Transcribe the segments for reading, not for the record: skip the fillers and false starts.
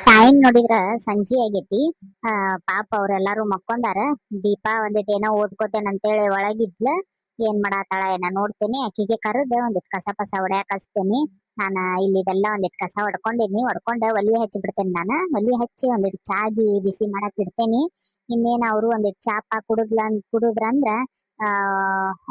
Time ನೋಡಿದ್ರ ಸಂಜೆ ಆಗೈತಿ. ಪಾಪ ಅವ್ರೆಲ್ಲಾರು ಮಕ್ಕೊಂಡಾರ. ದೀಪಾ ಒಂದಿಟ್ ಏನೋ ಓದ್ಕೋತೇನ ಅಂತೇಳಿ ಒಳಗಿದ್ಲ. ಏನ್ ಮಾಡಾತಾಳ ಏನ ನೋಡ್ತೇನಿ. ಆಕಿಗೆ ಕರೆದ ಒಂದಿಟ್ ಕಸ ಪಸ ಹೊಡ್ಯಾಕ ಹಚ್ತೇನಿ. ನಾನ ಇಲ್ಲಿದೆಲ್ಲ ಒಂದಿಟ್ ಕಸ ಹೊಡ್ಕೊಂಡೇನಿ. ಹೊಡ್ಕೊಂಡ ಒಲಿ ಹಚ್ಚಿ ಬಿಡ್ತೇನಿ. ಒಲಿ ಹಚ್ಚಿ ಒಂದಿಟ್ ಚಾಗಿ ಬಿಸಿ ಮಾಡಕ್ ಇಡ್ತೇನಿ. ಇನ್ನೇನ್ ಅವ್ರು ಒಂದಿಟ್ ಚಾ ಪಾ ಕುಡುದ್ರಂದ್ರ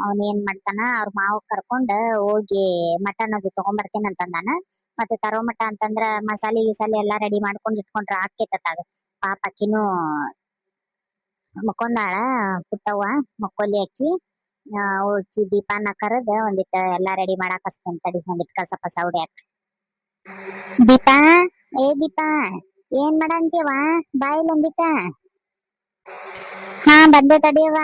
ಅವನ್ ಏನ್ ಮಾಡ್ತಾನ, ಅವ್ರ ಮಾವ ಕರ್ಕೊಂಡ್ ಹೋಗಿ ಮಟನ್ ಅದು ತಗೊಂಬರ್ತೇನೆ ಅಂತಂದಾನ. ಮತ್ತೆ ತರೋ ಮಟ ಅಂತಂದ್ರ ಮಸಾಲೆ ಗಿಸಾಲೆ ಎಲ್ಲಾ ರೆಡಿ ಮಾಡ್ಕೊಂಡ್ ಇಟ್ಕೊಂಡ್ರ ಆಕೇತಾಗ. ಪಾಪ ಅಕ್ಕಿನೂ ಮಕ್ಕೊಂದಾಳ. ಪುಟ್ಟವ್ವ ಮಕ್ಕೊಲಿ ಅಕ್ಕಿ. ಹೋಗಿ ದೀಪಾನ ಕರೆದ ಒಂದಿಟ್ಟ ಎಲ್ಲಾ ರೆಡಿ ಮಾಡಾಕ್ ಹಚ್ತೇನ್ ತಡಿ. ಒಂದಿಟ್ ಕಸ ಪಸ ಹೊಡ್ಯಾಕ. ದೀಪಾ, ಏ ದೀಪಾ, ಏನ್ ಮಾಡಂತೀವ? ಬಾಯಿಲ್ ಒಂದಿಟ್ಟ. ಹಾ ಬಂದೆ ತಡಿಯವ್ವ.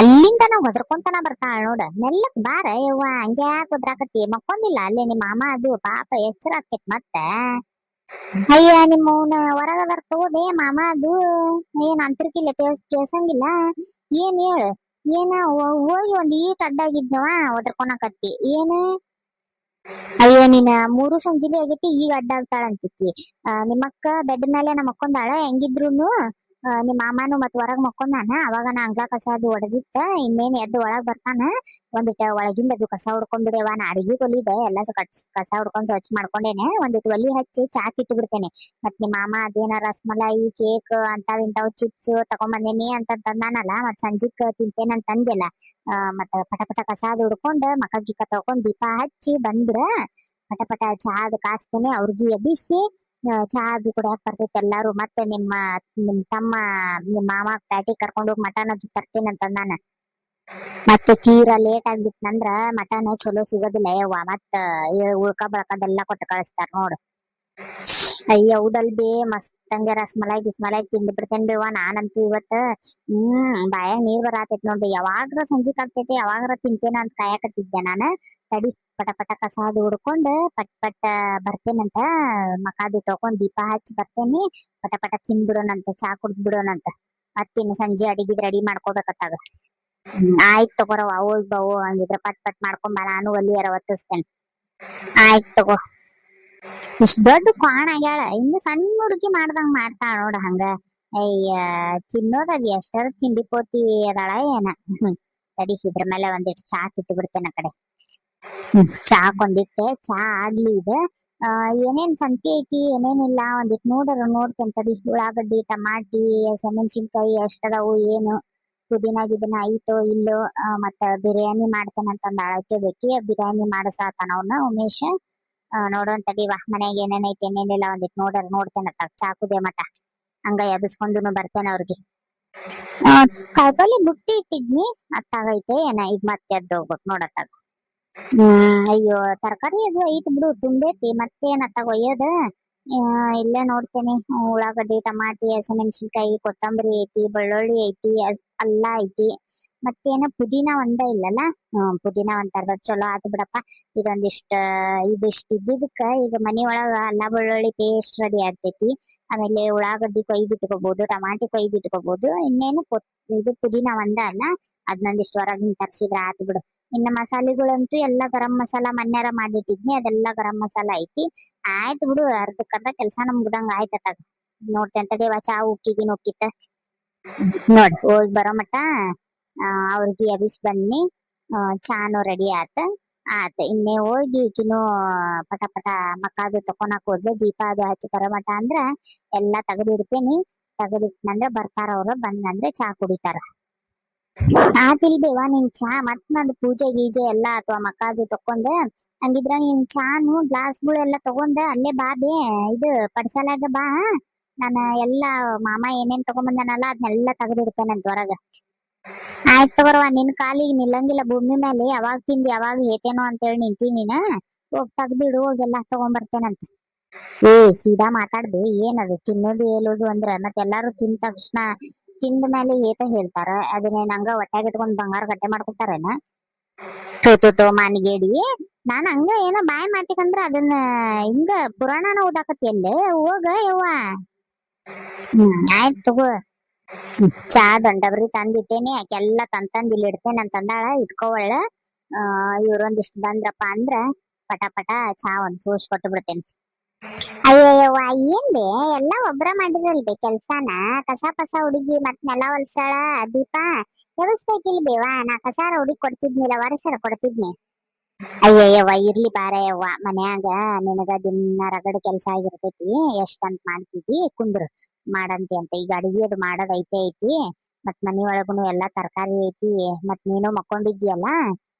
ಅಲ್ಲಿಂದ ನಾವ್ ಹೊದ್ರಕೊಂತನ ಬರ್ತಾಳ ನೋಡ. ಮೆಲ್ಲಕ್ ಬಾರ ಯವ್ವ. ಹಂಗ್ಯಾಕ್ ಒದ್ರಾಕತಿ? ಮಕ್ಕೊಂದಿಲ್ಲ ಅಲ್ಲೇ ನಿಮ್ಮ ಮಾಮ ಅದು ಪಾಪ ಎಚ್ಚರ ಆಕೇತ್ ಮತ್ತೆ. ಅಯ್ಯ ನಿಮ್ಮವ್ನ ಹೊರಗದಾರ ತಗೋಬೇ ಮಾಮ ಅದು. ಏನ್ ಅಂತರ್ಕಿಲ್ಲ ಕೇಳ್ಸಂಗಿಲ್ಲ. ಏನ್ ಹೇಳ. ಏನ ಹೋಗಿ ಒಂದ್ ಈಟ್ ಅಡ್ಡಾಗಿದ್ನವ ಒದ್ರಕೊನಕತ್ತಿ ಏನ? ಅಯ್ಯೋ ನೀನ ಮೂರು ಸಂಜಿಲಿ ಆಗೈತಿ ಈಗ ಅಡ್ಡ ಆಗ್ತಾಳಂತಿಕ್ಕಿ. ನಿಮ್ಮಕ್ಕ ಬೆಡ್ ಮೇಲೆ ಮಕ್ಕೊಂದಾಳ. ಹೆಂಗಿದ್ರುನು ನಿಮ್ಮ ಮಾಮನು ಮತ್ ಹೊರಗ್ ಮಕ್ಕೊಂದಾನ. ಅವಾಗ ನಾ ಅಂಗ್ಳ ಕಸ ಅದು ಹೊಡೆದಿತ್ತ. ಇನ್ನೇನ್ ಎದ್ದು ಒಳಗ್ ಬರ್ತಾನ. ಒಂದಿಟ ಒಳಗಿಂದ ಅದು ಕಸ ಹೊಡ್ಕೊಂಡ್ಬಿಡವ. ನಾ ಅಡಿಗೆ ಕೊಲಿದೆ ಎಲ್ಲ ಕಸ ಹೊಡ್ಕೊಂಡ್ ಸ್ವಚ್ಛ ಮಾಡ್ಕೊಂಡೇನೆ. ಒಂದಿಟ್ಟು ಒಲಿ ಹಚ್ಚಿ ಚಾಕ್ ಇಟ್ಟು ಬಿಡ್ತೇನೆ. ಮತ್ ನಿಮ್ಮ ಮಾಮ ಅದೇನ ರಸಮಲಾಯಿ ಕೇಕ್ ಅಂತಾವ್ ಇಂತಾವ್ ಚಿಪ್ಸ್ ತಗೊಂಬಂದೇನಿ ಅಂತಂದಾನಲ್ಲ. ಮತ್ ಸಂಜಿಕ್ ತಿಂತೇನಂತಂದೆಲ್ಲ. ಮತ್ತ ಪಟ ಪಟ ಕಸ ಅದು ಹುಡ್ಕೊಂಡ್ ಮಕ ಗಿಕ್ಕ ತಗೊಂಡ್ ದೀಪ ಹಚ್ಚಿ ಬಂದ್ರ ಪಟ ಪಟ ಚಾ ಅದು ಕಾಸ್ತೇನೆ. ಅವ್ರಿಗೆ ಎಬ್ಬಿಸಿ ಚಾ ಅದು ಕುಡಿಯಾಕ್ ಬರ್ತೈತಿ ಎಲ್ಲಾರು. ಮತ್ತೆ ನಿಮ್ ತಮ್ಮ ನಿಮ್ ಮಾಮ ಪ್ಯಾಟಿ ಕರ್ಕೊಂಡ್ ಹೋಗಿ ಮಟನ್ ಅದು ತರ್ತೇನಂತಂದಾನ. ಮತ್ತೆ ತೀರಾ ಲೇಟ್ ಆಗ್ಬಿಟ್ನಂದ್ರ ಮಟನ್ ಚಲೋ ಸಿಗೋದಿಲ್ಲ ಯವ್ವ. ಮತ್ತ ಉಳ್ಕ ಬಳಕದೆಲ್ಲಾ ಕೊಟ್ಟು ಕಳಿಸ್ತಾರ ನೋಡು. ಅಯ್ಯ ಹೌದಲ್ ಬೇ. ಮಸ್ತ್ ಹಂಗೆ ರಸಮಲಾಯಿ ಗಿಸ್ಮಲಾಯಿ ತಿಂದ್ ಬಿಡ್ತೇನ್ ಬೇವ ನಾನಂತೂ ಇವತ್ತ. ಬಾಯಾಗ ನೀರ್ ಬರಾತೈತಿ ನೋಡ್ರಿ. ಯಾವಾಗ್ರ ಸಂಜೆ ಆಗ್ತೈತಿ ಯಾವಾಗ್ರ ತಿಂತೇನ ಅಂತ ಕಾಯಕತ್ತಿದ್ದೆ ನಾನು. ತಡಿ ಪಟ ಪಟ ಕಸ ಅದು ಹುಡ್ಕೊಂಡ್ ಪಟ್ ಪಟ್ ಬರ್ತೇನಂತ. ಮಕಾದು ತಕೊಂಡ್ ದೀಪ ಹಚ್ಚಿ ಬರ್ತೇನಿ. ಪಟ ಪಟ ತಿಂದ್ ಬಿಡೋಣಂತ. ಚಾ ಕುಡ್ದ್ ಬಿಡೋಣಂತ. ಮತ್ತಿನ್ ಸಂಜೆ ಅಡಿಗಿದ್ ರೆಡಿ ಮಾಡ್ಕೋಬೇಕತ್ತಾಗ. ಆಯ್ತ್ ತಗೋರವ ಹೋಗ್ ಬಾ. ಹಂಗಿದ್ರ ಪಟ್ ಪಟ್ ಮಾಡ್ಕೊಂಬ. ನಾನು ಒಲಿಯರ ಒತ್ತಿಸ್ತೇನೆ. ಆಯ್ತ್ ತಗೋ. ಇಷ್ಟ ದೊಡ್ಡ ಕ್ವಾಣ ಆಗ್ಯಾಳ. ಇನ್ನು ಸಣ್ಣ ಹುಡುಗಿ ಮಾಡ್ದಂಗ ಮಾಡ್ತಾಳ ನೋಡ ಹಂಗ. ಅಯ್ಯ ತಿನ್ನೋದದ್ ಎಷ್ಟರ ತಿಂಡಿ ಪೋತಿ ಅದಾಳ ಏನ. ತಡಿ ಇದ್ರ ಮೇಲೆ ಒಂದಿಟ್ಟು ಚಾ ಇಟ್ಟು ಬಿಡ್ತೇನೆ ಆ ಕಡೆ. ಚಾಕ್ ಚಾ ಆಗ್ಲಿ ಇದು. ಏನೇನ್ ಸಂತಿ ಐತಿ ಏನೇನಿಲ್ಲ ಒಂದಿಟ್ ನೋಡ್ತೇನೆ ತಡಿ. ಉಳ್ಳಾಗಡ್ಡಿ ಟಮಾಟಿ ಹಸಿಮೆಣಸಿನ್ಕಾಯಿ ಎಷ್ಟದಾವು ಏನು ಪುದೀನ ಗಿದಿನ ಐತೋ ಇಲ್ಲೋ. ಮತ್ತ ಬಿರಿಯಾನಿ ಮಾಡ್ತೇನಂತಂದ ಆಳಕ್ಕೆ ಬೇಕಿ. ಬಿರಿಯಾನಿ ಮಾಡಸಾತನ ಅವ್ನ ಉಮೇಶ್. ನೋಡೋಣ ತಡಿವಾ ಮನ್ಯಾಗ ಏನೇನೈತಿ ಏನೇನಿಲ್ಲ ಒಂದಿಟ್ ನೋಡ್ತೇನೆ ಚಾ ಕುದಿಯ ಮಟ. ಹಂಗ ಎಬ್ಬಿಸ್ಕೊಂಡುನು ಬರ್ತೇನೆ ಅವ್ರಿಗೆ. ಕಾಯಿಪಲ್ಲೆ ಬುಟ್ಟಿ ಇಟ್ಟಿದ್ನಿ ಅತ್ತಾಗೈತೆ ಏನ. ಈಗ ಮತ್ತೆ ಎದ್ದು ಹೋಗ್ಬೇಕು ನೋಡತ್ತಾಗ. ಅಯ್ಯೋ ತರಕಾರಿ ಅದು ಐತಿ ಬಿಡು ತುಂಬೈತಿ. ಮತ್ತೇನ ಅತ್ತಾಗ ಒಯ್ಯೋದ. ಇಲ್ಲೇ ನೋಡ್ತೇನೆ. ಉಳ್ಳಾಗಡ್ಡಿ ಟಮಾಟಿ ಹಸಿಮೆಣಸಿನ್ಕಾಯಿ ಕೊತ್ತಂಬರಿ ಐತಿ ಬೆಳ್ಳುಳ್ಳಿ ಐತಿ ಅಲ್ಲ ಐತಿ. ಮತ್ತೇನ ಪುದೀನ ಒಂದ ಇಲ್ಲಲ್ಲ. ಪುದೀನ ಒಂದ್ ತರದ ಚಲೋ ಆತು ಬಿಡಪ್ಪ. ಇದಿಷ್ಟ ಇದ್ದಿದ್ದಕ್ಕ ಈಗ ಮನಿ ಒಳಗ ಅಲ್ಲ ಬೆಳ್ಳುಳ್ಳಿ ಪೇಸ್ಟ್ ರೆಡಿ ಆಗ್ತೈತಿ. ಆಮೇಲೆ ಉಳ್ಳಾಗಡ್ಡಿ ಕೊಯ್ದು ಇಟ್ಕೋಬಹುದು. ಟಮಾಟಿ ಕೊಯ್ದು ಇಟ್ಕೋಬಹುದು. ಇನ್ನೇನು ಇದು ಪುದೀನ ಒಂದ ಅಲ್ಲ. ಅದ್ನೊಂದಿಷ್ಟು ಹೊರಗಿನ ತರ್ಸಿದ್ರ ಆತು ಬಿಡು. ಇನ್ನ ಮಸಾಲೆಗಳಂತೂ ಎಲ್ಲಾ ಗರಂ ಮಸಾಲಾ ಮನ್ಯಾರ ಮಾಡಿಟ್ಟಿದ್ನಿ. ಅದೆಲ್ಲಾ ಗರಂ ಮಸಾಲಾ ಐತಿ. ಆಯ್ತು ಬಿಡು ಅರ್ಧಕ್ಕರ್ಧ ಕೆಲ್ಸ ಮುಗ್ದಂಗ ಆಯ್ತತ್ತಾಗ. ನೋಡ್ತೇನ್ ತಡಿಯವ್ವ ಚಾ ಉಕ್ಕಿತ್ತ. ನೋಡ್ ಹೋಗಿ ಬರೋ ಮಟ ಅವ್ರಿಗೆ ಎಬಿಸ್ ಬನ್ನಿ. ಚಾನು ರೆಡಿ ಆತ. ಇನ್ನೇ ಹೋಗಿ ಈಕಿನೂ ಪಟ ಪಟ ಮಕಾದು ತಕೊನಕ್ ಹೋದ್ಲು. ದೀಪ ಅದು ಹಚ್ಚಿ ಬರೋ ಮಟ ಅಂದ್ರ ಎಲ್ಲಾ ತೆಗದಿಡ್ತೇನಿ. ತೆಗದಿಟ್ನಂದ್ರ ಬರ್ತಾರ ಅವ್ರು. ಬಂದಂದ್ರೆ ಚಾ ಕುಡಿತಾರ. ಆತಿಲ್ಬೇವಾ ನಿನ್ ಚಾ. ಮತ್ ನಂದು ಪೂಜೆ ಗೀಜೆ ಎಲ್ಲಾ ಅಥವಾ ಮಕಾದು ತಕೊಂಡ. ಹಂಗಿದ್ರ ನೀನ್ ಚಾನು ಗ್ಲಾಸ್ಗಳು ಎಲ್ಲಾ ತಗೊಂಡ ಅಲ್ಲೇ ಬಾ ಬೇ. ಇದು ಪಡ್ಸಲಾಗ ಬಾ. ನಾನ ಎಲ್ಲಾ ಮಾಮ ಏನೇನ್ ತಗೊಂಬಂದನಲ್ಲ ಅದ್ನೆಲ್ಲಾ ತೆಗದಿಡ್ತೇನಂತ ಹೊರಗ. ಆಯ್ತ್ ತಗೋರವ. ನಿನ್ ಕಾಲಿಗೆ ನಿಲ್ಲಂಗಿಲ್ಲ ಭೂಮಿ ಮೇಲೆ. ಯಾವಾಗ ತಿಂದಿ ಯಾವಾಗ ಏತೇನೋ ಅಂತೇಳಿ ನಿಂತೀನಿನ. ಹೋಗ್ ತೆಗ್ದಿಡು. ಹೋಗೆಲ್ಲಾ ತಗೊಂಬರ್ತೇನಂತ. ಸೀದಾ ಮಾತಾಡ್ದೆ. ಏನದು ತಿನ್ನೋದು ಹೇಳೋದು ಅಂದ್ರ ಮತ್ತೆಲ್ಲಾರು ತಿಂದ ತಕ್ಷಣ ತಿಂದ ಮೇಲೆ ಏತ ಹೇಳ್ತಾರ. ಅದನ್ನೇನ್ ಹಂಗ ಹೊಟ್ಯಾಗ ಇಟ್ಕೊಂಡ್ ಬಂಗಾರ ಗಟ್ಟೆ ಮಾಡ್ಕೊತಾರೇನ. ತೋ ಮಾನಿಗೇಡಿ. ನಾನ್ ಹಂಗ ಏನೋ ಬಾಯಿ ಮಾತಿಕಂದ್ರ ಅದನ್ನ ಹಿಂಗ ಪುರಾಣನ ಓದಾಕತಿ ಅಲ್ಲೇ. ಹೋಗ ಯವ್ವ. ಆಯ್ತ್ ತಗೋ. ಚಾ ದೊಂಡಬ್ರಿ ತಂದಿಟ್ಟೇನಿ. ಆಕೆಲ್ಲಾ ತಂದ್ ಇಲ್ಲಿ ಇಡ್ತೇನೆ ಅಂತಂದಾಳ. ಇಟ್ಕೋವಳ್ಳ. ಇವ್ರೊಂದಿಷ್ಟು ಬಂದ್ರಪ್ಪ ಅಂದ್ರ ಪಟ ಪಟ ಚಾ ಒಂದ್ ಸೋಸ್ ಕೊಟ್ಟು ಬಿಡ್ತೇನೆ. ಅಯ್ಯಯ್ಯವ್ವ ಏನ್ಬೆ ಎಲ್ಲಾ ಒಬ್ರ ಮಾಡಿರಲ್ಬೆ ಕೆಲ್ಸಾನ. ಕಸ ಪಸ ಹುಡುಗಿ ಮತ್ ನೆಲ ಹೊಲ್ಸಾಳ ದೀಪ ಎಬ್ಸ್ಬೇಕಿಲ್ಬೇವಾ. ನಾ ಕಸಾರ ಹುಡುಗಿ ಕೊಡ್ತಿದ್ನಿಲ್ಲ, ವರ್ಷರ ಕೊಡ್ತಿದ್ನಿ. ಅಯ್ಯಯ್ಯವ್ವ ಇರ್ಲಿ ಬಾರಯ್ಯವ್ವ, ಮನ್ಯಾಗ ನಿನಗ ದಿನ ರಗಡ್ ಕೆಲ್ಸ ಆಗಿರ್ತೈತಿ, ಎಷ್ಟಂತ ಮಾಡ್ತಿದ್ದಿ ಕುಂದ್ರು ಮಾಡಂತಿ ಅಂತ. ಈಗ ಅಡಿಗೆ ಅದು ಮಾಡೋದ್ ಐತಿ ಮತ್ ಮನಿ ಒಳಗುನು ಎಲ್ಲಾ ತರಕಾರಿ ಐತಿ, ಮತ್ ನೀನು ಮಕ್ಕೊಂಡಿದ್ಯಲ್ಲ,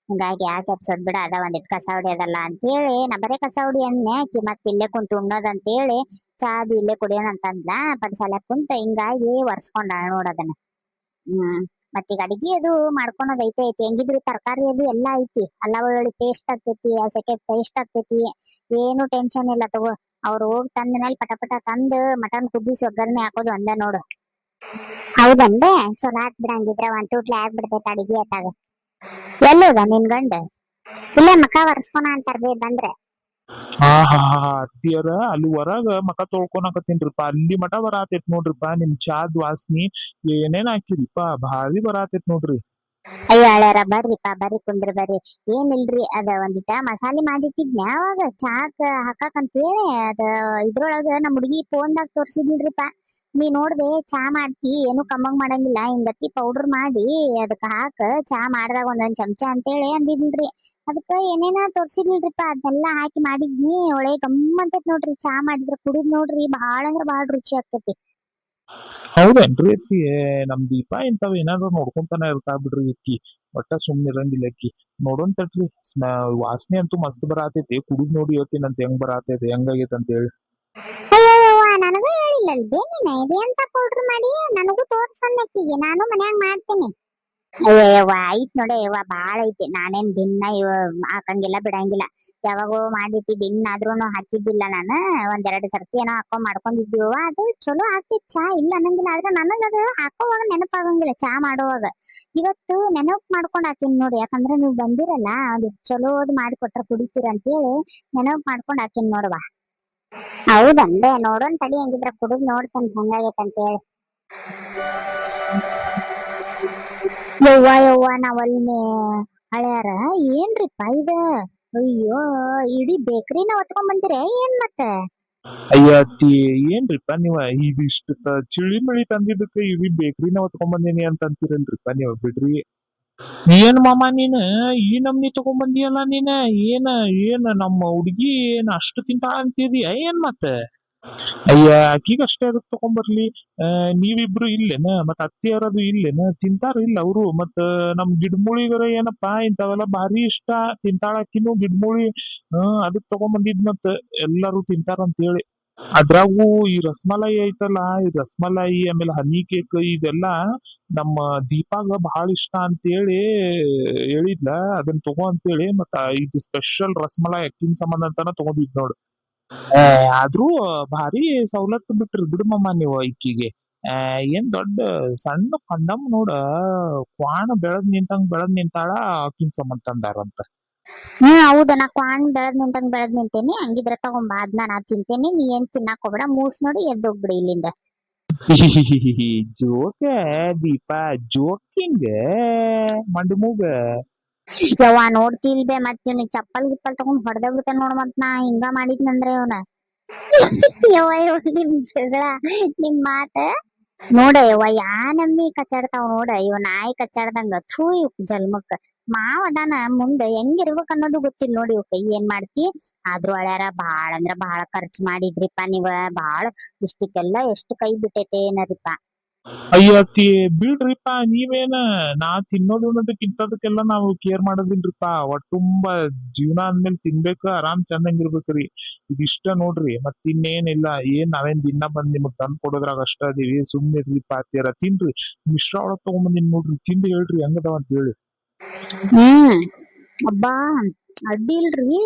ಹಿಂಗಾಗಿ ಯಾಕೆ ಎಬ್ಸೋದ್ ಬಿಡ, ಅದ ಒಂದಿಟ್ ಕಸ ಹೊಡಿಯೋದಲ್ಲ ಅಂತೇಳಿ ನಾ ಬರೇ ಕಸ ಹೊಡಿ ಅನ್ನೆ. ಆಕಿ ಮತ್ ಇಲ್ಲೇ ಕುಂತು ಉಣ್ಣೋದ್ ಅಂತೇಳಿ ಚಾದು ಇಲ್ಲೇ ಕುಡಿಯೋಣ ಅಂತಂದ್ಲ ಪಡ್ಸಾಲೆ ಕುಂತ, ಹಿಂಗಾಗಿ ಒರ್ಸ್ಕೊಂಡಾಳ ನೋಡದನ್ನ. ಹ್ಮ್ ಮತ್ತೀಗ ಅಡಿಗೆ ಅದು ಮಾಡ್ಕೊಳೋದ್ ಐತಿ ಹೆಂಗಿದ್ರು ತರಕಾರಿ ಅದು ಎಲ್ಲಾ ಐತಿ, ಅಲ್ಲ ಬೆಳ್ಳುಳ್ಳಿ ಪೇಸ್ಟ್ ಆಗ್ತೈತಿ, ಸೆಕೆ ಪೇಸ್ಟ್ ಆಗ್ತೈತಿ, ಏನು ಟೆನ್ಷನ್ ಇಲ್ಲ ತಗೋ. ಅವ್ರು ಹೋಗಿ ತಂದ ಮೇಲೆ ಪಟ ಪಟ ತಂದ್ ಮಟನ್ ಕುದಿಸಿ ಒಗ್ಗರಣೆ ಹಾಕೋದು ಒಂದ ನೋಡು. ಹೌದನ್ಬೆ ಚಲೋ ಆತ್ ಬಿಡ, ಹಂಗಿದ್ರ ಒಂದ್ ತೂಟ್ಲೆ ಆಗ್ಬಿಡ್ತೈತಿ ಅಡಿಗೆ ಆತಾಗ. ಎಲ್ಲೋದ ನಿನ್ ಗಂಡ? ಇಲ್ಲೇ ಮಕ ಒರ್ಸ್ಕೊಣ ಅಂತಾರ ಬೇ ಬಂದ್ರೆ. ಹಾ ಅತ್ತಿಯರ ಅಲ್ಲಿ ಹೊರಗ ಮಕ ತೊಳ್ಕೊನಕತ್ತೀನ್ರಿಪ್ಪ, ಅಲ್ಲಿ ಮಠ ಬರಾತೈತ್ ನೋಡ್ರಿಪ್ಪ ನಿಮ್ ಚಾದ್ ವಾಸ್ನಿ. ಏನೇನ್ ಹಾಕಿರಿಪ್ಪ ಭಾರಿ ಬರಾತೈತ್ ನೋಡ್ರಿ. ಅಯ್ಯ ಹಳ್ಯಾರ ಬರ್ರಿಪಾ ಬರ್ರಿ ಕುಂದ್ರಿ ಬರ್ರಿ. ಏನಿಲ್ರಿ ಅದ ಒಂದಿಟ ಮಸಾಲೆ ಮಾಡಿಟ್ಟಿದ್ನ ಅವಾಗ ಚಾಕ್ ಹಾಕಾಕಂತೇಳಿ, ಅದ ಇದ್ರೊಳಗ ನಮ್ ಹುಡುಗಿ ಫೋನ್ದಾಗ ತೋರ್ಸಿದ್ನಿಲ್ರಿಪಾ. ನೀ ನೋಡ್ದೆ ಚಾ ಮಾಡ್ತಿ ಏನು ಕಮ್ಮಗ್ ಮಾಡಂಗಿಲ್ಲ, ಹಿಂಗತಿ ಪೌಡರ್ ಮಾಡಿ ಅದಕ್ಕ ಹಾಕ, ಚಾ ಮಾಡ್ದಾಗ ಒಂದೊಂದ್ ಚಮಚ ಅಂತೇಳಿ ಅಂದಿದ್ನಿಲ್ರಿ. ಅದಕ್ಕ ಏನೇನ ತೋರ್ಸಿದ್ನಿಲ್ರಿಪಾ, ಅದನ್ನೆಲ್ಲಾ ಹಾಕಿ ಮಾಡಿದ್ನಿ, ಒಳ್ಳೆ ಗಮ್ಮಂತೈತ್ ನೋಡ್ರಿ. ಚಾ ಮಾಡಿದ್ರ ಕುಡಿದ್ ನೋಡ್ರಿ, ಬಾಳ ಅಂದ್ರ ಬಾಳ ರುಚಿ ಆಗ್ತೈತಿ. ಹೌದೇನ್ರಿ ಅಕ್ಕಿ? ನಮ್ ದೀಪಾ ಇಂತಾವ್ ಏನಾದ್ರು ನೋಡ್ಕೊಂತಾನ ಇರ್ತಾ ಬಿಡ್ರಿ ಅಕ್ಕಿ, ಒಟ್ಟ ಸುಮ್ನೆ ಇರಂಗಿಲ್ಲ ಅಕ್ಕಿ. ನೋಡೋನ್ ತಡ್ರಿ, ವಾಸನೆ ಅಂತೂ ಮಸ್ತ್ ಬರಾತೈತಿ, ಕುಡಿದ್ ನೋಡಿ ಹೇಳ್ತೀನಂತ ಹೆಂಗ್ ಬರಾತೈತಿ ಹೆಂಗಾಗೈತೆ ಅಂತ ಹೇಳಿ. ಅಯ್ಯವ್ವ ನನಗೂ ಹೇಳಿಲ್ಲಲ್ಬೇ ನೀನ, ಇದು ಎಂತ ಪೌಡ್ರ್ ಮಾಡಿ ನನಗೂ ತೋರ್ಸನ್ನಕ್ಕಿಗೆ, ನಾನು ಮನ್ಯಾಗ ಮಾಡ್ತೇನೆ. ಅಯ್ಯವ್ವ ಐತ್ ನೋಡ ಯವ್ವ, ಬಾಳ ಐತಿ. ನಾನೇನ್ ದಿನ ಇವ ಹಾಕಂಗಿಲ್ಲ ಬಿಡಂಗಿಲ್ಲ, ಯಾವಾಗೋ ಮಾಡಿಟ್ಟಿ ದಿನ ಆದ್ರೂನು ಹಾಕಿದ್ದಿಲ್ಲ ನಾನು. ಒಂದೆರಡು ಸರ್ತಿ ಏನೋ ಹಾಕೊಂಡ್ ಮಾಡ್ಕೊಂಡಿದ್ವಿ, ಅದು ಚಲೋ ಆಗ್ತಿತ್ ಚಾ, ಇಲ್ಲ ಅನ್ನಂಗಿಲ್ಲ. ಆದ್ರೆ ನನಗದು ಹಾಕೋವಾಗ ನೆನಪಾಗಂಗಿಲ್ಲ ಚಾ ಮಾಡುವಾಗ. ಇವತ್ತು ನೆನಪ್ ಮಾಡ್ಕೊಂಡ್ ಹಾಕಿನ್ ನೋಡಿ, ಯಾಕಂದ್ರೆ ನೀವು ಬಂದಿರಲ್ಲ, ಅದು ಚಲೋದ್ ಮಾಡಿ ಕೊಟ್ರ ಕುಡಿತೀರ ಅಂತೇಳಿ ನೆನಪ್ ಮಾಡ್ಕೊಂಡ್ ಹಾಕಿನ್ ನೋಡುವ. ಹೌದಂದೆ ನೋಡೋನ್ ತಡಿ, ಹೆಂಗಿದ್ರ ಕುಡಿದ್ ನೋಡ್ತೇನೆ ಹೆಂಗಾಗೈತಂತೇಳಿ. ಯವ್ವ ನಾವಲ್ನೇ ಹಳ್ಯಾರ ಏನ್ರಿಪ್ಪ ಇದ? ಅಯ್ಯೋ ಇಡೀ ಬೇಕರಿನ ಹೊತ್ಕೊಂಡ್ ಬಂದಿರ ಏನ್ ಮತ್ತೆ? ಅಯ್ಯ ಅತ್ತಿ ಏನ್ರಿಪ್ಪ ನೀವ ಇದಿಷ್ಟ ಚಿಳಿ ಮಳಿ ತಂದಿದ್ದಕ್ಕೆ ಇಡೀ ಬೇಕ್ರಿನ ಹೊತ್ಕೊಂಡ್ ಬಂದೀನಿ ಅಂತ ಅಂತೀರಲ್ರಿಪ್ಪ ನೀವ್, ಬಿಡ್ರಿ. ಏನ್ ಮಾಮ ನೀನ್ ಈ ನಮ್ನಿ ತಗೊಂಬಂದಿಯಲ್ಲ ನೀನ್, ಏನ ಏನ್ ನಮ್ಮ ಹುಡ್ಗಿ ಏನ್ ಅಷ್ಟು ತಿಂತಾಳ ಅಂತಿದೀಯ ಏನ್ ಮತ್ತೆ? ಅಯ್ಯ ಅಕ್ಕಿಗ ಅಷ್ಟೇ ಅದಕ್ ತಗೊಂಬರ್ಲಿ. ನೀವಿಬ್ರು ಇಲ್ಲೇನ ಮತ್ ಅತ್ತಿಯರದು ಇಲ್ಲೇನ, ತಿಂತಾರ ಇಲ್ಲ ಅವರು? ಮತ್ತ ನಮ್ ಗಿಡ್ಮುಳಿಗರ ಏನಪ್ಪಾ ಇಂಥವೆಲ್ಲ ಭಾರಿ ಇಷ್ಟ, ತಿಂತಾಳ ಅಕ್ಕಿನೂ ಗಿಡ್ಮುಳಿ. ಅದಕ್ ತಗೊಂಬಂದಿದ್ ಮತ್ ಎಲ್ಲಾರು ತಿಂತಾರ ಅಂತ ಹೇಳಿ. ಅದ್ರಾಗೂ ಈ ರಸ್ಮಲಾಯಿ ಐತಲ್ಲ, ಈ ರಸ್ಮಲಾಯಿ ಆಮೇಲೆ ಹನಿ ಕೇಕ್ ಇದೆಲ್ಲಾ ನಮ್ಮ ದೀಪಾಗ ಬಹಳ ಇಷ್ಟ ಅಂತೇಳಿ ಹೇಳಿದ್ಲ, ಅದನ್ನ ತಗೋ ಅಂತೇಳಿ. ಮತ್ತ ಇದು ಸ್ಪೆಷಲ್ ರಸ್ಮಲಾಯಿ ಅಕ್ಕಿನ ಸಂಬಂಧ ಅಂತಾನ ತಗೊಂಡಿದ್ ನೋಡು. ಏ ಆದ್ರೂ ಭಾರಿ ಸವಲತ್ತು ಬಿಟ್ರಿ ಬಿಡುಮಮ್ಮ ನೀವು ಈಕಿಗೆ. ಏನ್ ದೊಡ್ಡ ಸಣ್ಣ ಕಂದಮ್ಮ ನೋಡ, ಕ್ವಾಣ ಬೆಳದ್ ನಿಂತಾಳ, ಆಕಿನ್ ಸಂಬಂಧ ತಂದಾರಂತ. ಹೌದ, ನಾ ಕ್ವಾಣ್ ಬೆಳದ್ ನಿಂತೇನಿ. ಹಂಗಿದ್ರ ತಗೊಂಬ, ಅದ್ನ ನಾ ತಿಂತೇನಿ, ನೀ ಏನ್ ತಿನ್ನಾಕ್ ಹೋಗ್ಬೇಡ, ಮೂಸ್ ನೋಡಿ ಎದ್ದೋಗ್ಬಿಡಿ ಇಲ್ಲಿಂದ. ಜೋಕ ದೀಪ, ಜೋಕಿಂಗ್ ಮಂಡಿ ಮೂಗ. ಯವ್ವ ನೋಡ್ತಿಲ್ಬೆ, ಮತ್ ಇವ್ನಿಗ್ ಚಪ್ಪಲ್ ಗಿಪ್ಪಲ್ ತಗೊಂಡ್ ಹೊಡೆದ ಬಿಡ್ತೇನೆ ನೋಡ್, ಮತ್ ನಾ ಹಿಂಗ ಮಾಡಿದ್ನಂದ್ರೆ ಇವನ. ಯವ್ವ ನಿಮ್ ಜಗಳ, ನಿಮ್ ಮಾತ ನೋಡ ಯವ್ವ, ಯಾ ನಮ್ಮಿ ಕಚ್ಚಾಡ್ತಾವ್ ನೋಡ, ಇವ ನಾಯಿ ಕಚ್ಚಾಡ್ದಂಗ. ಥೂ ಇವ್ ಜಲ್ಮಕ್. ಮಾವ ಅದಾನ ಮುಂದೆ ಹೆಂಗಿರ್ಬೇಕ್ ಅನ್ನೋದು ಗೊತ್ತಿಲ್ಲ ನೋಡಿ ಇವಕ್, ಏನ್ ಮಾಡ್ತಿ? ಆದ್ರೂ ಹಳ್ಯಾರ ಬಾಳ ಅಂದ್ರ ಬಾಳ ಖರ್ಚು ಮಾಡಿದ್ರಿಪ್ಪ ನೀವ, ಬಾಳ ಇಷ್ಟಕ್ಕೆಲ್ಲ ಎಷ್ಟು ಕೈ ಬಿಟ್ಟೈತೆ ಏನರಿಪ್ಪ. ಅಯ್ಯ ಅತ್ತಿ ಬಿಡ್ರಿಪ್ಪ ನೀವೇನ, ನಾ ತಿನ್ನೋದು ಅನ್ನೋದಕ್ಕಿಂತದಕ್ಕೆಲ್ಲ ನಾವು ಕೇರ್ ಮಾಡೋದಿಲ್ರಿಪ್ಪ. ಒಟ್ ತುಂಬಾ ಜೀವನ ಅಂದ್ಮೇಲೆ ತಿನ್ಬೇಕು, ಆರಾಮ್ ಚಂದಂಗಿರ್ಬೇಕ್ರಿ. ಇದಿಷ್ಟ ನೋಡ್ರಿ, ಮತ್ ಇನ್ನೇನಿಲ್ಲ. ಏನ್ ನಾವೇನ್ ದಿನ ಬಂದ್ ನಿಮಗ್ ತಂದ್ ಕೊಡೋದ್ರಾಗ ಅಷ್ಟ ಅದೀವಿ, ಸುಮ್ನಿರ್ರಿಪ್ಪ ಅತ್ತಿಯರ. ತಿನ್ರಿ, ಮಿಶ್ರ ಒಳಗ್ ತಗೊಂಬಂದಿನ್ ನೋಡ್ರಿ, ತಿಂದು ಹೇಳ್ರಿ ಹೆಂಗದಾವ ಅಂತ ಹೇಳಿ. ಅಬ್ಬಾ ಅಡ್ಡಿ ಇಲ್ರಿ,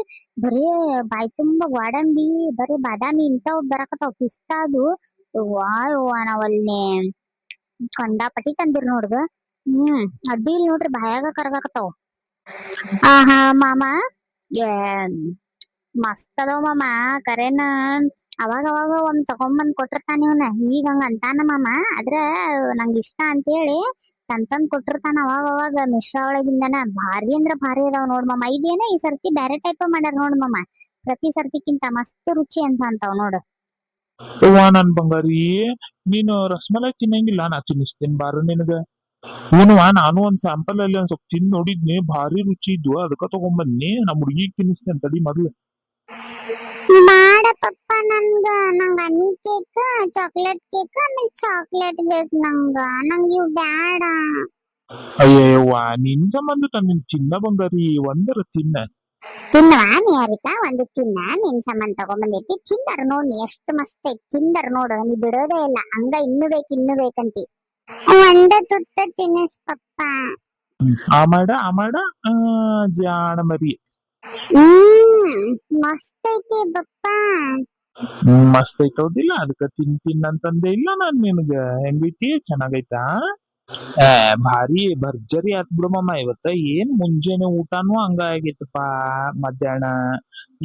ಬರೇ ಬಾಯ್ ತುಂಬಾ ಗೋಡಂಬಿ, ಬರೀ ಬಾದಾಮಿ ಇಂತಾವ್ ಬರಾಕತ್ತಾವ್, ಪಿಸ್ತಾ ಅದು. ಯವ್ವಾ ನಾವಲ್ನೇ ಕಂಡಾಪಟಿ ತಂದಿರ್ ನೋಡ್ದ. ಅಡ್ಡಿ ಇಲ್ ನೋಡ್ರಿ, ಬಾಯಾಗ ಕರಗಾಕತ್ತಾವ್. ಆಹಾ ಮಾಮ, ಏ ಮಸ್ತ್ ಅದಾವ ಮಾಮ. ಕರೇನ ಅವಾಗ ಅವಾಗ ಒಂದ್ ತಗೊಂಬಂದ್ ಕೊಟ್ಟಿರ್ತಾನ ಇವ್ನ, ಈಗ ಹಂಗ ಅಂತಾನ ಮಾಮ. ಆದ್ರ ನಂಗ್ ಇಷ್ಟ ಅಂತೇಳಿ ತಂತಂದ್ ಕೊಟ್ಟಿರ್ತಾನ ಅವಾಗ ಅವಾಗ ಮಿಶ್ರ ಒಳಗಿಂದನ ಭಾರಿ ಅಂದ್ರ ಭಾರಿ ಅದಾವ ನೋಡ್ ಮಮ್ಮ. ಇದೇನ ಈ ಸರ್ತಿ ಬ್ಯಾರೆ ಟೈಪ್ ಮಾಡ್ಯಾರ ನೋಡ್ ಮಮ್ಮ. ಪ್ರತಿ ಸರ್ತಿಕ್ಕಿಂತ ಮಸ್ತ್ ರುಚಿ ಅನ್ಸಂತಾವ್ ನೋಡು. ಅವ್ವ ನನ್ ಬಂಗಾರಿ, ನೀನು ರಸಮಲೈ ತಿನ್ನಂಗಿಲ್ಲ, ನಾ ತಿನ್ನಿಸ್ತೇನೆ ಬಾರ ನಿನಗ. ಹೂನವ್ವ, ನಾನು ಒಂದ್ ಸ್ಯಾಂಪಲ್ ಅಲ್ಲಿ ಒಂದ್ ಸ್ವಲ್ಪ ತಿಂದ್ ನೋಡಿದ್ನಿ, ಭಾರಿ ರುಚಿ ಇದ್ವು, ಅದಕ್ಕ ತಗೊಂಬನ್ನಿ. ನಮ್ ಹುಡುಗಿಗ್ ತಿನ್ನಿಸ್ತೇನೆ ತಡಿ ಮೊದ್ಲು. ಮಾಡ ಪಪ್ಪ, ನಂಗ ಹನಿ ಕೇಕ್, ಚಾಕ್ಲೇಟ್ ಕೇಕ್, ಆಮೇಲೆ ಚಾಕ್ಲೇಟ್ ಬೇಕು ನಂಗ ಇವ್ ಬ್ಯಾಡ. ಅಯ್ಯವ್ವ, ನಿನ್ ಸಂಬಂಧ ತಂದಿನ ಚಿನ್ನ ಬಂಗಾರಿ, ಒಂದರ ತಿನ್ನ. ತಿನ್ನವಾ ನೀ ಅರಿಕಾ, ಒಂದು ತಿನ್ನ. ನಿನ್ ಸಂಬಂಧ ತಗೊಂಬಂದೈತಿ, ತಿಂದರ್ ನೋಡ್ ನೀ ಎಷ್ಟ್ ಮಸ್ತ್ ಐತಿ. ತಿಂದರ್ ನೋಡು, ನೀ ಬಿಡೋದೇ ಇಲ್ಲ, ಹಂಗ ಇನ್ನು ಬೇಕಂತಿ. ಒಂದ ತುತ್ತ ತಿನ್ನಿಸ್ ಪಪ್ಪ. ಆ ಮಾಡ ಜಾಣ ಮರಿ. ಮಸ್ತ್ ಐತಿ ಪಪ್ಪ. ಮಸ್ತ್ ಐತೌದಿಲ್ಲ, ಅದಕ್ಕ ತಿನ್ನಂತಂದೆ ಇಲ್ಲ ನಾನ್ ನಿನಗ. ಹೆಂಗೈತಿ, ಚೆನ್ನಾಗೈತಾ? ಭಾರಿ ಭರ್ಜರಿ ಆತ್ ಬಿಡಮ್ಮ ಇವತ್ತ. ಏನ್ ಮುಂಜಾನೆ ಊಟಾನು ಹಂಗ ಆಗೈತಪ್ಪ, ಮಧ್ಯಾಹ್ನ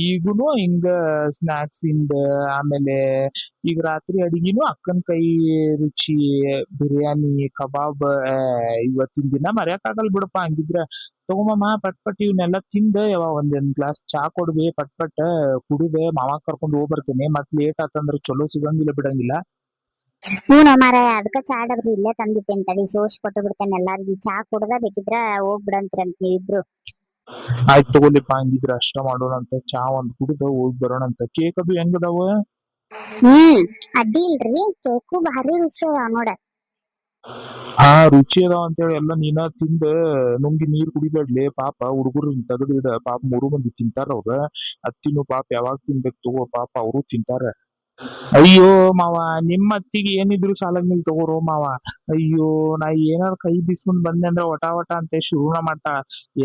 ಈಗುನು ಹಿಂಗ ಸ್ನಾಕ್ಸ್ ಇಂದ, ಆಮೇಲೆ ಈಗ ರಾತ್ರಿ ಅಡಿಗೆನು ಅಕ್ಕನ್ ಕೈ ರುಚಿ, ಬಿರಿಯಾನಿ ಕಬಾಬ್. ಇವತ್ತಿನ ದಿನ ಮರ್ಯಾಕ್ ಆಗಲ್ ಬಿಡಪ್ಪ. ಹಂಗಿದ್ರ ತಗೊಂಬಮ್ಮ, ಪಟ್ ಇವನ್ನೆಲ್ಲ ತಿಂದ ಯಾವಾಗ ಒಂದ್ ಗ್ಲಾಸ್ ಚಾ ಕೊಡ್ಬಿ, ಪಟ್ ಕುಡಿದೆ ಮಾವ ಕರ್ಕೊಂಡ್ ಹೋಗ್ ಬರ್ತೇನೆ. ಮತ್ ಲೇಟ್ ಆತಂದ್ರ ಚಲೋ ಸಿಗಂಗಿಲ್ಲ ಬಿಡಂಗಿಲ್ಲ. ಹ್ಞೂ ಮಾರಾಯ, ಅದಕ್ಕ ಚಾ ಡಬ್ರಿ ಇಲ್ಲೇ ತಂದಿಟ್ಟೇನ್ ತಡಿ, ಸೋಸ್ ಕೊಟ್ಟು ಬಿಡ್ತೇನೆ ಎಲ್ಲಾರ್ಗಿ. ಚಾ ಕುಡ್ದ ಬೇಕಿದ್ರ ಹೋಗ್ಬಿಡಂತ್ರಂತ ನೀವಿಬ್ರು. ಆಯ್ತು ತಗೋಲಿಪ್ಪ, ಹಂಗಿದ್ರ ಅಷ್ಟ ಮಾಡೋಣಂತ. ಚಾ ಒಂದ್ ಕುಡಿದ ಹೋಗಿ ಬರೋಣಂತ. ಕೇಕ್ ಅದು ಹೆಂಗದಾವ? ಅಡ್ಡಿ ಇಲ್ರಿ, ಕೇಕು ಭಾರಿ ರುಚಿ ಅದಾವ ನೋಡ. ರುಚಿ ಅದಾವ ಅಂತೇಳಿ ಎಲ್ಲ ನೀನ ತಿಂದ ನುಂಗಿ ನೀರ್ ಕುಡಿಬೇಡ್ಲಿ ಪಾಪ. ಹುಡುಗರು ತೆಗದಿಡ ಪಾಪ, 3 ಮಂದಿ ತಿಂತಾರ ಅವ್ರ. ಅತ್ತಿನೂ ಪಾಪ ಯಾವಾಗ ತಿನ್ಬೇಕು ತಗೋ, ಪಾಪ ಅವರು ತಿಂತಾರ. ಅಯ್ಯೋ ಮಾವ, ನಿಮ್ಮ ಅತ್ತಿಗೆ ಏನಿದ್ರು ಸಾಲಂಗಿಲ್ ತಗೋರೋ ಮಾವ. ಅಯ್ಯೋ, ನಾ ಏನಾರ ಕೈ ಬಿಸ್ಕೊಂಡ್ ಬಂದೆ ಅಂದ್ರ ವಟ ಅಂತ ಶುರುನ ಮಾಡ್ತಾ.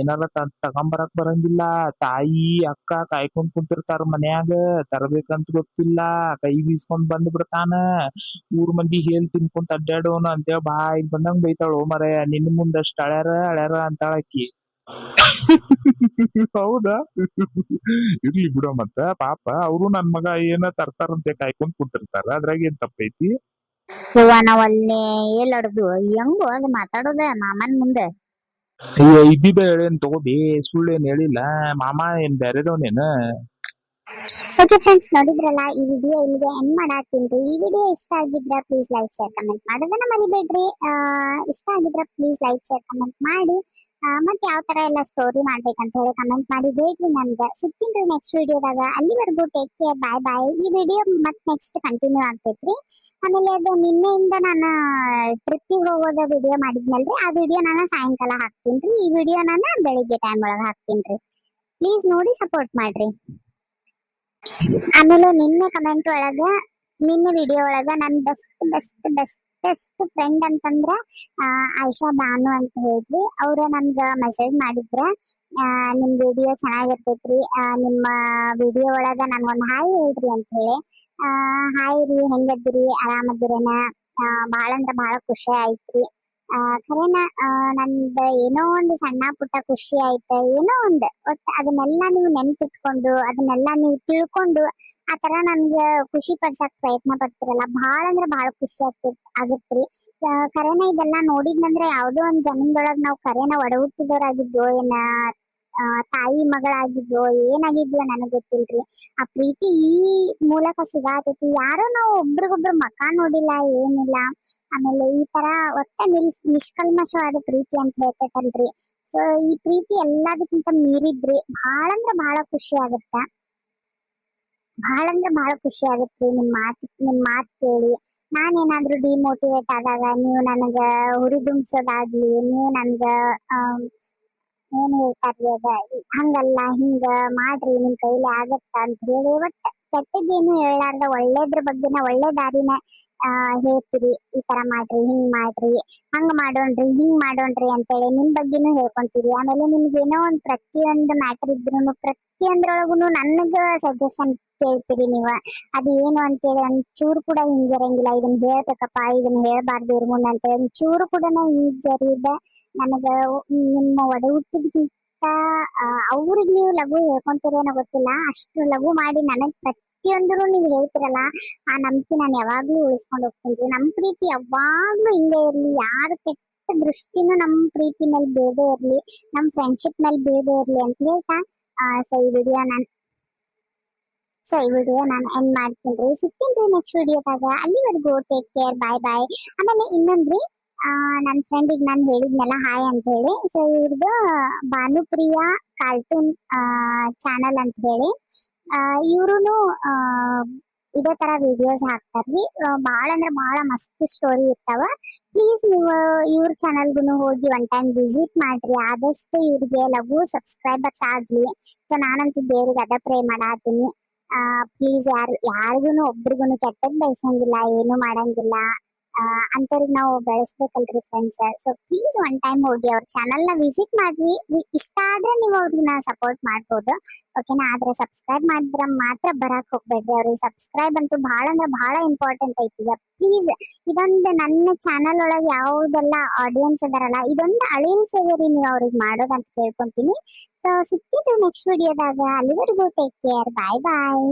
ಏನಾರ ತಗೊಂಬರಕ್ ಬರಂಗಿಲ್ಲ. ತಾಯಿ ಅಕ್ಕ ಕಾಯ್ಕೊಂಡ್ ಕುಂತಿರ್ತಾರ ಮನ್ಯಾಗ, ತರಬೇಕಂತ ಗೊತ್ತಿಲ್ಲ, ಕೈ ಬೀಸ್ಕೊಂಡ್ ಬಂದ್ ಬಿಡ್ತಾನ. 3 ಮಂದಿ ಹೇಲ್ ತಿನ್ಕೊಂತ ಅಡ್ಡಾಡೋನು ಅಂತೇಳಿ ಬಾಯಿಗ್ ಬಂದಂಗ್ ಬೈತಾಳು ಮರೆಯ. ನಿನ್ ಮುಂದಷ್ಟ ಅಳ್ಯಾರ ಅಂತಾಳಕ್ಕಿ. ಹೌದಾ? ಇರ್ಲಿ ಬಿಡೋ ಮತ್ತ, ಪಾಪ ಅವರು ನನ್ ಮಗ ಏನ ತರ್ತಾರಂತೆ ಕಾಯ್ಕೊಂಡ್ ಕುಂತಿರ್ತಾರ, ಅದ್ರಾಗ ಏನ್ ತಪ್ಪೈತಿ? ಯವ್ವ, ನಾವ್ ಅಲ್ಲೇ ಏಲಡ್ದು ಹೆಂಗು ಅದು ಮಾತಾಡೋದ ಮಾಮನ್ ಮುಂದೆ. ಅಯ್ಯೋ, ಇದ್ದಿದ್ದ ಹೇಳೇನ್ ತಗೋಬಿ, ಸುಳ್ಳೇನ್ ಹೇಳಿಲ್ಲ. ಮಾಮ ಏನ್ ಬ್ಯಾರೆದವನೇನ? ಓಕೆ ಫ್ರೆಂಡ್ಸ್, ನೋಡಿದ್ರಲ್ಲ, ಈ ವಿಡಿಯೋ ಇಲ್ಲಿಗೆ ಎಂಡ್ ಮಾಡಾಕ್ತೀನಿ. ಈ ವಿಡಿಯೋ ಇಷ್ಟ ಆಗಿದ್ರ ಪ್ಲೀಸ್ ಲೈಕ್ ಶೇರ್ ಕಮೆಂಟ್ ಮಾಡೋದನ್ನ ಮರಿಬೇಡ್ರಿ. ಇಷ್ಟ ಆಗಿದ್ರ ಪ್ಲೀಸ್ ಲೈಕ್ ಶೇರ್ ಕಮೆಂಟ್ ಮಾಡಿ. ಮತ್ತೆ ಯಾವ ತರ ಎಲ್ಲ ಸ್ಟೋರಿ ಮಾಡ್ಬೇಕಂತ ಹೇಳಿ ಕಮೆಂಟ್ ಮಾಡಿ ಹೇಳ್ರಿ ನನ್ಗೆ. ಸಿಗ್ತೀನಿ ನೆಕ್ಸ್ಟ್ ವಿಡಿಯೋದಾಗ. ಅಲ್ಲಿವರೆಗೂ ಟೇಕ್ ಕೇರ್, ಬಾಯ್ ಬಾಯ್. ಈ ವಿಡಿಯೋ ಮತ್ ನೆಕ್ಸ್ಟ್ ಕಂಟಿನ್ಯೂ ಆಗ್ತೈತ್ರಿ. ಆಮೇಲೆ ಅದು ನಿನ್ನೆಯಿಂದ ನಾನು ಟ್ರಿಪ್ಪಿಗೆ ಹೋಗೋದ ವಿಡಿಯೋ ಮಾಡಿದ್ನಲ್ರಿ, ಆ ವಿಡಿಯೋ ನಾನು ಸಾಯಂಕಾಲ ಹಾಕ್ತೀನಿ. ಈ ವಿಡಿಯೋ ನಾನು ಬೆಳಿಗ್ಗೆ ಟೈಮ್ ಒಳಗೆ ಹಾಕ್ತೀನಿ. ಪ್ಲೀಸ್ ನೋಡಿ ಸಪೋರ್ಟ್ ಮಾಡ್ರಿ. ಆಮೇಲೆ ನಿನ್ನೆ ವಿಡಿಯೋ ಒಳಗ ನನ್ ಬೆಸ್ಟ್ ಫ್ರೆಂಡ್ ಅಂತಂದ್ರ ಆಯಿಷಾ ಬಾನು ಅಂತ ಹೇಳಿದ್ರಿ. ಅವ್ರ ನನ್ಗ ಮೆಸೇಜ್ ಮಾಡಿದ್ರ, ನಿಮ್ ವಿಡಿಯೋ ಚೆನ್ನಾಗಿರ್ತೈತ್ರಿ, ನಿಮ್ಮ ವಿಡಿಯೋ ಒಳಗ ನನ್ಗೊಂದ್ ಹಾಯ್ ಹೇಳ್ರಿ ಅಂತ ಹೇಳಿ. ಹಾಯ್ ರೀ, ಹೆಂಗದ್ರಿ, ಆರಾಮದಿರೇನ? ಬಾಳ ಅಂದ್ರ ಬಾಳ ಖುಷಿ ಆಯ್ತ್ರಿ. ಖರೇನ ನಂದ ಏನೋ ಒಂದು ಸಣ್ಣ ಪುಟ್ಟ ಖುಷಿ ಆಯ್ತು, ಏನೋ ಒಂದು ಒಟ್ಟು ಅದನ್ನೆಲ್ಲ ನೀವು ನೆನ್ಪಿಟ್ಕೊಂಡು, ಅದನ್ನೆಲ್ಲ ನೀವು ತಿಳ್ಕೊಂಡು ಆ ತರ ನನ್ಗೆ ಖುಷಿ ಪಡ್ಸಕ್ ಪ್ರಯತ್ನ ಪಡ್ತಿರಲ್ಲ, ಬಹಳ ಅಂದ್ರೆ ಬಹಳ ಖುಷಿ ಆಗತ್ರಿ. ಖರೇನ ಇದೆಲ್ಲ ನೋಡಿದ್ನಂದ್ರೆ ಯಾವ್ದೋ ಒಂದ್ ಜನ್ಮದೊಳಗ್ ನಾವ್ ಖರೇನ ಒಡ ಹುಟ್ಟಿದವರಾಗಿದ್ವೋ, ಏನ ತಾಯಿ ಮಗಳಾಗಿದ್ವೋ, ಏನಾಗಿದ್ವೋ ನನಗ್ ಗೊತ್ತಿಲ್ರಿ. ಆ ಪ್ರೀತಿ ಈ ಮೂಲಕ ಸಿಗಾತೈತಿ. ಯಾರೋ ನಾವು ಒಬ್ರಿಗೊಬ್ರು ಮಕ ನೋಡಿಲ್ಲ, ಏನಿಲ್ಲ. ಆಮೇಲೆ ಈ ತರ ಒಟ್ಟ ನಿಷ್ಕಲ್ಮಶವಾದ ಪ್ರೀತಿ ಅಂತ ಹೇಳ್ತೈತಲ್ರಿ. ಸೊ ಈ ಪ್ರೀತಿ ಎಲ್ಲದಕ್ಕಿಂತ ಮೀರಿದ್ರಿ. ಬಹಳ ಅಂದ್ರೆ ಬಹಳ ಖುಷಿ ಆಗುತ್ತೆ. ನಿಮ್ ಮಾತ್ ಕೇಳಿ ನಾನೇನಾದ್ರೂ ಡಿಮೋಟಿವೇಟ್ ಆದಾಗ ನೀವು ನನಗ ಹುರಿದುಂಬಿಸೋದಾಗ್ಲಿ, ನೀವು ನನ್ಗ ಏನ್ ಹೇಳ್ತಾರ್ರಿ ಅದ, ಹಂಗಲ್ಲ ಹಿಂಗ ಮಾಡ್ರಿ, ನಿಮ್ ಕೈಲಿ ಆಗತ್ತ ಅಂತ ಹೇಳಿ ಒಟ್ಟ ಕೆಟ್ಟದ್ದೇನು ಹೇಳಾರ್ದ ಒಳ್ಳೇದ್ರ ಬಗ್ಗೆನ, ಒಳ್ಳೆ ದಾರಿನ ಹೇಳ್ತೀರಿ. ಈ ತರ ಮಾಡ್ರಿ, ಹಿಂಗ್ ಮಾಡ್ರಿ, ಹಂಗ ಮಾಡೋಣ್ರಿ, ಹಿಂಗ್ ಮಾಡೋಣ್ರಿ ಅಂತೇಳಿ ನಿಮ್ ಬಗ್ಗೆನೂ ಹೇಳ್ಕೊಂತೀರಿ. ಆಮೇಲೆ ನಿಮ್ಗೇನೋ ಒಂದ್ ಪ್ರತಿಯೊಂದು ಮ್ಯಾಟರ್ ಇದ್ರು ಪ್ರತಿಯೊಂದ್ರೊಳಗುನು ನನಗ ಸಜೆಷನ್ ಕೇಳ್ತೀರಿ ನೀವು. ಅದು ಏನು ಅಂತೇಳಿ ಒಂದ್ ಚೂರು ಕೂಡ ಹಿಂಜರಂಗಿಲ್ಲ. ಇದನ್ನ ಹೇಳ್ಬೇಕಪ್ಪ, ಇದನ್ನ ಹೇಳ್ಬಾರ್ದು ಇವ್ರ ಮುಂದೆ ಅಂತೇಳಿ ಒಂದ್ ಚೂರು ಕೂಡ ಹಿಂಜರಿದ ನನಗ ನಿಮ್ಮ ಒಡ ಹುಟ್ಟಿದ್ಕಿಂತ ಅವ್ರಿಗೆ ನೀವು ಲಘು ಹೇಳ್ಕೊಂತೀರೇನೋ ಗೊತ್ತಿಲ್ಲ, ಅಷ್ಟು ಲಘು ಮಾಡಿ ನನಗ್ ಪ್ರತಿಯೊಂದ್ರು ನೀವು ಹೇಳ್ತಿರಲ್ಲ, ಆ ನಂಬಿಕೆ ನಾನು ಯಾವಾಗ್ಲೂ ಉಳಿಸ್ಕೊಂಡು ಹೋಗ್ತೀನಿ. ನಮ್ ಪ್ರೀತಿ ಯಾವಾಗ್ಲೂ ಹಿಂಗೆ ಇರ್ಲಿ, ಯಾರು ಕೆಟ್ಟ ದೃಷ್ಟಿನೂ ನಮ್ಮ ಪ್ರೀತಿ ಮೇಲೆ ಬೀಳದೇ ಇರ್ಲಿ, ನಮ್ಮ ಫ್ರೆಂಡ್ಶಿಪ್ ಮೇಲೆ ಬೀಳದೇ ಇರ್ಲಿ ಅಂತ ಹೇಳ್ತಾ ಈ ವಿಡಿಯೋ ನಾನು ಎಂಡ್ ಮಾಡ್ತೀನಿ. ಸಿಗ್ತೀನಿ ನೆಕ್ಸ್ಟ್ ವಿಡಿಯೋದಾಗ. ಅಲ್ಲಿವರೆಗೂ ಟೇಕ್ ಕೇರ್, ಬಾಯ್ ಬಾಯ್. ಆಮೇಲೆ ಇನ್ನೊಂದ್ರಿ, ನನ್ನ ಫ್ರೆಂಡಿಗೆ ನಾನು ಹೇಳಿದ್ನಲ್ಲ ಹಾಯ್ ಅಂತ ಹೇಳಿ, ಸೊ ಇವ್ರದ್ದು ಭಾನುಪ್ರಿಯಾ ಕಾರ್ಟೂನ್ ಚಾನಲ್ ಅಂತ ಹೇಳಿ, ಇವ್ರು ಇದೇ ತರ ವಿಡಿಯೋಸ್ ಹಾಕ್ತಾರ್ರಿ. ಭಾಳ ಅಂದ್ರೆ ಭಾಳ ಮಸ್ತ್ ಸ್ಟೋರಿ ಇರ್ತಾವ. ಪ್ಲೀಸ್ ನೀವು ಇವ್ರ ಚಾನಲ್ಗೂ ಹೋಗಿ ಒನ್ ಟೈಮ್ ವಿಸಿಟ್ ಮಾಡ್ರಿ. ಆದಷ್ಟು ಇವ್ರಿಗೆ ಲಘು ಸಬ್ಸ್ಕ್ರೈಬರ್ಸ್ ಆಗ್ಲಿ. ಸೊ ನಾನಂತೂ ದೇವ್ರಿಗೆ ಅದ ಪ್ರೇ ಮಾಡಾತೀನಿ. ಪ್ಲೀಸ್ ಯಾರಿಗೂ ಒಬ್ರಿಗೂ ಕೆಟ್ಟದ್ ಬಯಸಂಗಿಲ್ಲ, ಏನು ಮಾಡಂಗಿಲ್ಲ. ಅಂತವ್ರಿಗೆ ನಾವು ಬೆಳೆಸ್ಬೇಕಲ್ರಿ friends. So please one time ಹೋಗಿ ಅವ್ರ ಚಾನಲ್ ನ ವಿಸಿಟ್ ಮಾಡ್ರಿ. ಇಷ್ಟ ಆದ್ರೆ ನೀವು ಅವ್ರನ್ನ ಸಪೋರ್ಟ್ ಮಾಡ್ಬೋದು, ಓಕೆನಾ. ಆದ್ರೆ ಸಬ್ಸ್ಕ್ರೈಬ್ ಮಾಡಿದ್ರ ಮಾತ್ರ ಬರಕ್ ಹೋಗ್ಬೇಡ್ರಿ. ಅವ್ರಿಗೆ ಸಬ್ಸ್ಕ್ರೈಬ್ ಅಂತೂ ಬಹಳ ಅಂದ್ರೆ ಬಹಳ ಇಂಪಾರ್ಟೆಂಟ್ ಐತಿ. ಈಗ ಪ್ಲೀಸ್ ಇದೊಂದು ನನ್ನ ಚಾನಲ್ ಒಳಗೆ ಯಾವ್ದೆಲ್ಲ ಆಡಿಯನ್ಸ್ ಅದಾರಲ್ಲ, ಇದೊಂದು ಅಳಿಯನ್ ಸೇವೆರಿ ನೀವು ಅವ್ರಿಗೆ ಮಾಡೋದಂತ ಕೇಳ್ಕೊಂತೀನಿ. So ಸಿಗ್ತಿದ್ರು next ವಿಡಿಯೋದಾಗ. ಅಲ್ಲಿವರೆಗೂ ಟೇಕ್ ಕೇರ್, ಬಾಯ್ ಬಾಯ್.